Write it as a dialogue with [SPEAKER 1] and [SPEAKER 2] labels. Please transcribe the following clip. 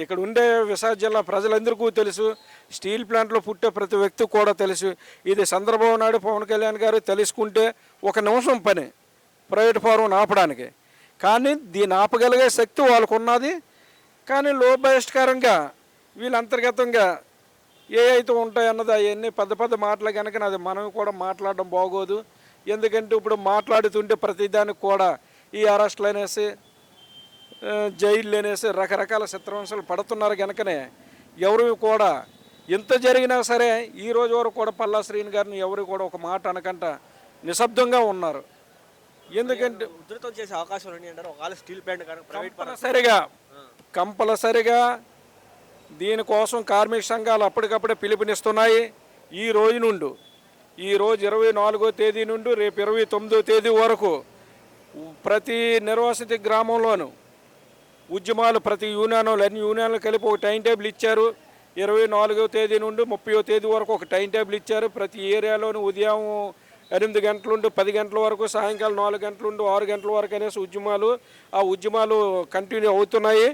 [SPEAKER 1] ఇక్కడ ఉండే విశాఖ జిల్లా ప్రజలందరికీ తెలుసు, స్టీల్ ప్లాంట్లో పుట్టే ప్రతి వ్యక్తికి కూడా తెలుసు. ఇది చంద్రబాబు నాయుడు, పవన్ కళ్యాణ్ గారు తెలుసుకుంటే ఒక నిమిషం పని ప్రైవేట్ ఫారం ఆపడానికి. కానీ దీన్ని ఆపగలిగే శక్తి వాళ్ళకు ఉన్నది. కానీ లోభయస్కరంగా వీళ్ళు అంతర్గతంగా ఏ అయితే ఉంటాయన్నది అవన్నీ పెద్ద పెద్ద మాటలు కనుక అది మనం కూడా మాట్లాడడం బాగోదు. ఎందుకంటే ఇప్పుడు మాట్లాడుతుంటే ప్రతిదానికి కూడా ఈ అరెస్టులు అనేసి జైళ్ళు అనేసి రకరకాల చిత్రహింసలు పడుతున్నారు కనుకనే ఎవరు కూడా ఎంత జరిగినా సరే ఈ రోజు వరకు కూడా పల్లా శ్రీని గారిని ఎవరు కూడా ఒక మాట అనకంట నిశ్శబ్దంగా ఉన్నారు. ఎందుకంటే
[SPEAKER 2] ఉధృతం చేసే అవకాశం అంటారు ఒకవేళ స్టీల్ ప్లాంట్ కానీ
[SPEAKER 1] కంపల్సరిగా దీనికోసం కార్మిక సంఘాలు అప్పటికప్పుడే పిలుపునిస్తున్నాయి. ఈ రోజు నుండి ఈ రోజు 24వ తేదీ నుండి రేపు 29వ తేదీ వరకు ప్రతి నిర్వాసిత గ్రామంలోనూ ఉద్యమాలు ప్రతి యూనియన్లు అన్ని యూనియన్లు కలిపి ఒక టైం టేబుల్ ఇచ్చారు. 24వ తేదీ నుండి 30వ తేదీ వరకు ఒక టైం టేబుల్ ఇచ్చారు. ప్రతి ఏరియాలోనూ ఉదయం 8 గంటల నుండి 10 గంటల వరకు, సాయంకాలం 4 గంటల నుండి 6 గంటల వరకు అనేసి ఉద్యమాలు కంటిన్యూ అవుతున్నాయి.